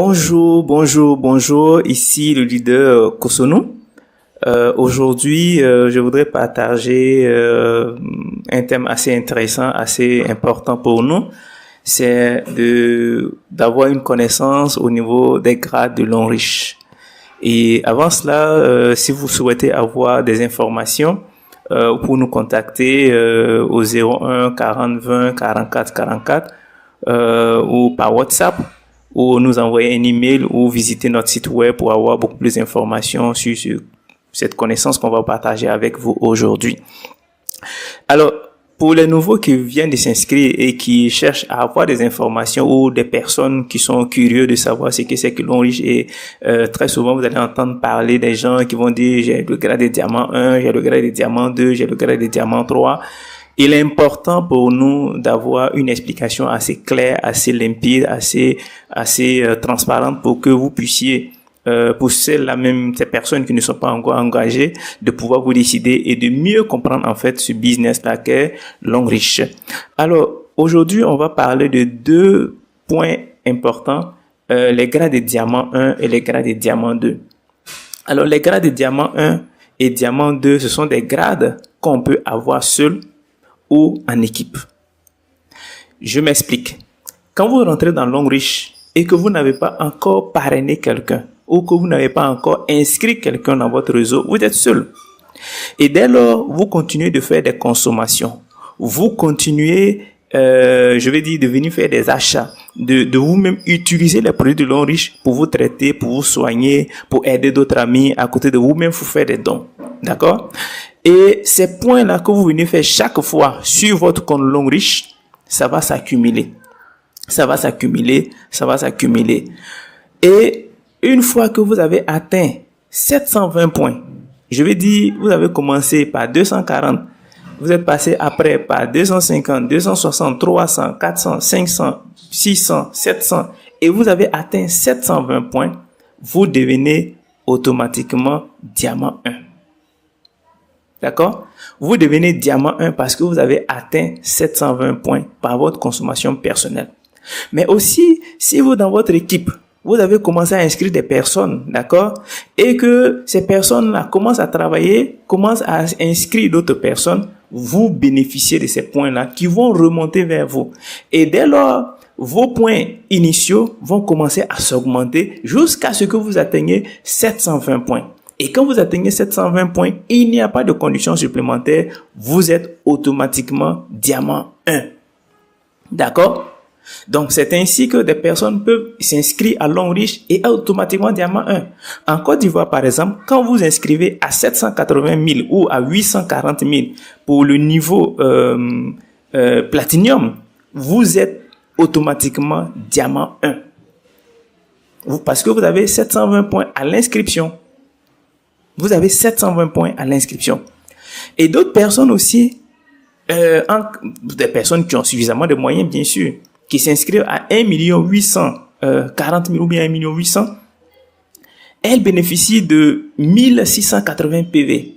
Bonjour. Ici le leader Kosono. Aujourd'hui, je voudrais partager un thème assez intéressant, assez important pour nous. C'est d'avoir une connaissance au niveau des grades de l'ONRICH. Et avant cela, si vous souhaitez avoir des informations, pour nous contacter au 01 40 20 44 44 ou par WhatsApp, ou nous envoyer un email ou visiter notre site web pour avoir beaucoup plus d'informations sur cette connaissance qu'on va partager avec vous aujourd'hui. Alors, pour les nouveaux qui viennent de s'inscrire et qui cherchent à avoir des informations, ou des personnes qui sont curieux de savoir ce que c'est que l'ONRICH, et très souvent vous allez entendre parler des gens qui vont dire j'ai le grade de diamant 1, j'ai le grade de diamant 2, j'ai le grade de diamant 3. Il est important pour nous d'avoir une explication assez claire, assez limpide, assez transparente pour que vous puissiez, pour ces personnes qui ne sont pas encore engagées, de pouvoir vous décider et de mieux comprendre en fait ce business-là qu'est l'ONRICH. Alors, aujourd'hui, on va parler de deux points importants, les grades de diamant 1 et les grades de diamant 2. Alors, les grades de diamant 1 et diamant 2, ce sont des grades qu'on peut avoir seul ou en équipe. Je m'explique. Quand vous rentrez dans l'ONRICH et que vous n'avez pas encore parrainé quelqu'un ou que vous n'avez pas encore inscrit quelqu'un dans votre réseau, vous êtes seul. Et dès lors, vous continuez de faire des consommations. Vous continuez, de venir faire des achats, de vous-même utiliser les produits de l'ONRICH pour vous traiter, pour vous soigner, pour aider d'autres amis. À côté de vous-même, vous faire des dons. D'accord? Et ces points-là que vous venez faire chaque fois sur votre compte l'ONRICH, ça va s'accumuler. Et une fois que vous avez atteint 720 points, je vais dire, vous avez commencé par 240, vous êtes passé après par 250, 260, 300, 400, 500, 600, 700, et vous avez atteint 720 points, vous devenez automatiquement diamant 1. D'accord? Vous devenez diamant 1 parce que vous avez atteint 720 points par votre consommation personnelle. Mais aussi, si vous, dans votre équipe, vous avez commencé à inscrire des personnes, d'accord? Et que ces personnes-là commencent à travailler, commencent à inscrire d'autres personnes, vous bénéficiez de ces points-là qui vont remonter vers vous. Et dès lors, vos points initiaux vont commencer à s'augmenter jusqu'à ce que vous atteigniez 720 points. Et quand vous atteignez 720 points, il n'y a pas de conditions supplémentaires. Vous êtes automatiquement diamant 1. D'accord? Donc, c'est ainsi que des personnes peuvent s'inscrire à l'ONRICH et automatiquement diamant 1. En Côte d'Ivoire, par exemple, quand vous inscrivez à 780 000 ou à 840 000 pour le niveau Platinum, vous êtes automatiquement diamant 1. Parce que vous avez 720 points à l'inscription. Vous avez 720 points à l'inscription. Et d'autres personnes aussi, des personnes qui ont suffisamment de moyens, bien sûr, qui s'inscrivent à 1 840 000 ou bien 1 800 000, elles bénéficient de 1680 PV.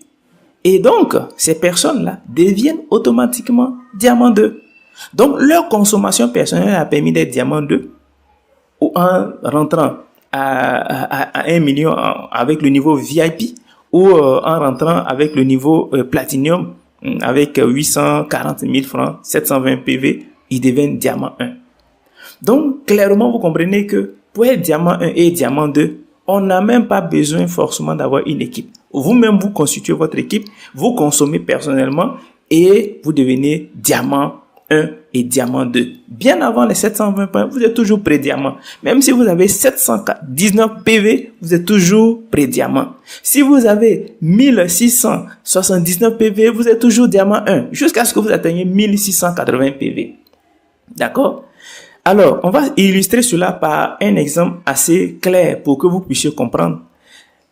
Et donc, ces personnes-là deviennent automatiquement diamant 2. Donc, leur consommation personnelle a permis d'être diamant 2 ou en rentrant à 1 million avec le niveau VIP, ou en rentrant avec le niveau Platinum, avec 840 000 francs, 720 PV, ils deviennent diamant 1. Donc, clairement, vous comprenez que pour être diamant 1 et diamant 2, on n'a même pas besoin forcément d'avoir une équipe. Vous-même, vous constituez votre équipe, vous consommez personnellement et vous devenez diamant 1 et diamant 2. Bien avant les 720 points, vous êtes toujours pré-diamant. Même si vous avez 719 PV, vous êtes toujours pré-diamant. Si vous avez 1679 PV, vous êtes toujours diamant 1, jusqu'à ce que vous atteigniez 1680 PV. D'accord? Alors, on va illustrer cela par un exemple assez clair pour que vous puissiez comprendre.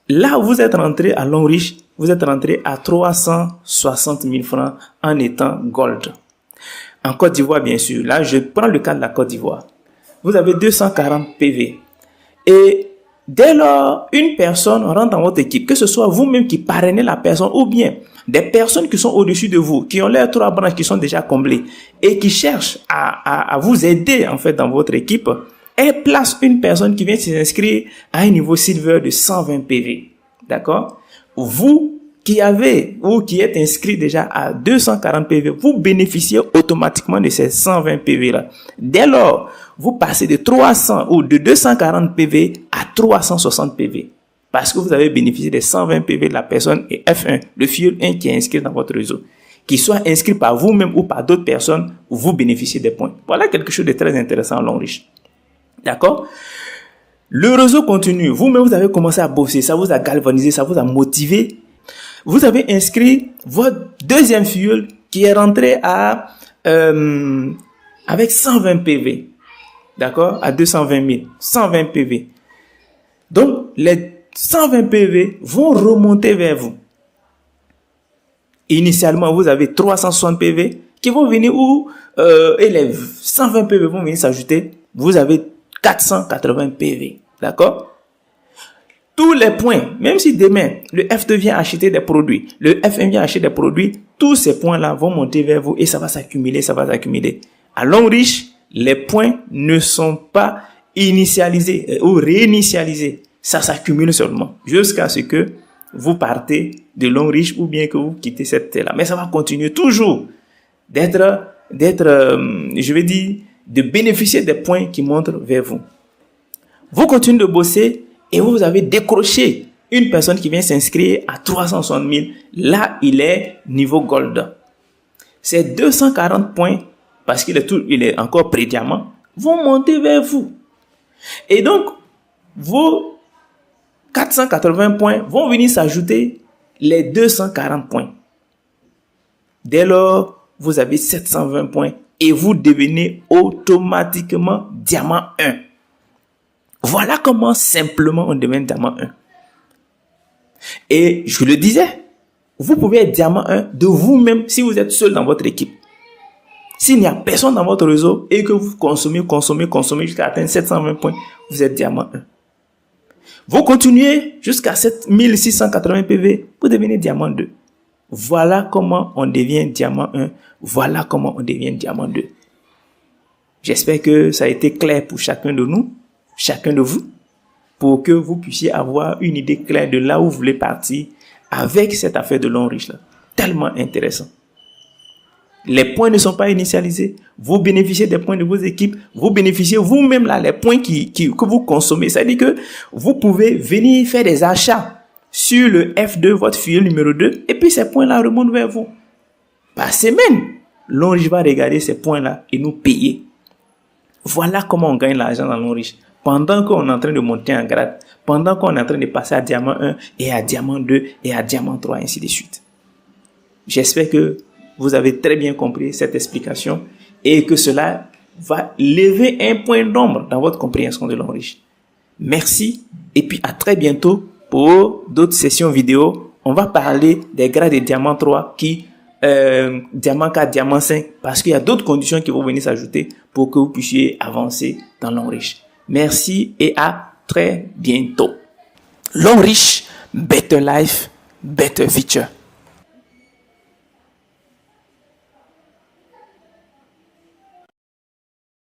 Là où vous êtes rentré à l'ONRICH, vous êtes rentré à 360 000 francs en étant gold. En Côte d'Ivoire, bien sûr. Là, je prends le cas de la Côte d'Ivoire. Vous avez 240 PV. Et dès lors, une personne rentre dans votre équipe, que ce soit vous-même qui parrainez la personne ou bien des personnes qui sont au-dessus de vous, qui ont leurs 3 branches qui sont déjà comblées et qui cherchent à vous aider en fait dans votre équipe. elle place une personne qui vient s'inscrire à un niveau silver de 120 PV. D'accord? Vous qui avez ou qui êtes inscrit déjà à 240 PV, vous bénéficiez automatiquement de ces 120 PV là. Dès lors, vous passez de 300 ou de 240 PV à 360 PV. Parce que vous avez bénéficié des 120 PV de la personne et F1, le fuel 1 qui est inscrit dans votre réseau. Qu'il soit inscrit par vous-même ou par d'autres personnes, vous bénéficiez des points. Voilà quelque chose de très intéressant en Longrich. D'accord? Le réseau continue. Vous-même, vous avez commencé à bosser. Ça vous a galvanisé, ça vous a motivé. Vous avez inscrit votre deuxième fuel qui est rentré avec 120 PV. D'accord? À 220 000. 120 PV. Donc, les 120 PV vont remonter vers vous. Initialement, vous avez 360 PV qui vont venir et les 120 PV vont venir s'ajouter. Vous avez 480 PV. D'accord? Tous les points, même si demain, le F2 vient acheter des produits, le F1 vient acheter des produits, tous ces points-là vont monter vers vous et ça va s'accumuler, ça va s'accumuler. À Longrich, les points ne sont pas initialisés ou réinitialisés. Ça s'accumule seulement jusqu'à ce que vous partez de Longrich ou bien que vous quittez cette terre-là. Mais ça va continuer toujours de bénéficier des points qui montent vers vous. Vous continuez de bosser et vous avez décroché une personne qui vient s'inscrire à 360 000. Là, il est niveau gold. Ces 240 points, parce qu'il est encore pré-diamant, vont monter vers vous. Et donc, vos 480 points vont venir s'ajouter les 240 points. Dès lors, vous avez 720 points et vous devenez automatiquement diamant 1. Voilà comment simplement on devient diamant 1. Et je le disais, vous pouvez être diamant 1 de vous-même si vous êtes seul dans votre équipe. S'il n'y a personne dans votre réseau et que vous consommez jusqu'à atteindre 720 points, vous êtes diamant 1. Vous continuez jusqu'à 7680 PV, vous devenez diamant 2. Voilà comment on devient diamant 1. Voilà comment on devient diamant 2. J'espère que ça a été clair pour chacun de nous, chacun de vous, pour que vous puissiez avoir une idée claire de là où vous voulez partir avec cette affaire de Longrich là. Tellement intéressant. Les points ne sont pas initialisés. Vous bénéficiez des points de vos équipes. Vous bénéficiez vous-même là les points que vous consommez. C'est-à-dire que vous pouvez venir faire des achats sur le F2, votre fuel numéro 2, et puis ces points-là remontent vers vous. Par semaine, Longrich va regarder ces points-là et nous payer. Voilà comment on gagne l'argent dans Longrich. Pendant qu'on est en train de monter en grade, pendant qu'on est en train de passer à diamant 1 et à diamant 2 et à diamant 3, ainsi de suite. J'espère que vous avez très bien compris cette explication et que cela va lever un point d'ombre dans votre compréhension de Longrich. Merci et puis à très bientôt pour d'autres sessions vidéo. On va parler des grades de diamant 3 diamant 4, diamant 5 parce qu'il y a d'autres conditions qui vont venir s'ajouter pour que vous puissiez avancer dans Longrich. Merci et à très bientôt. Longrich, better life, better future.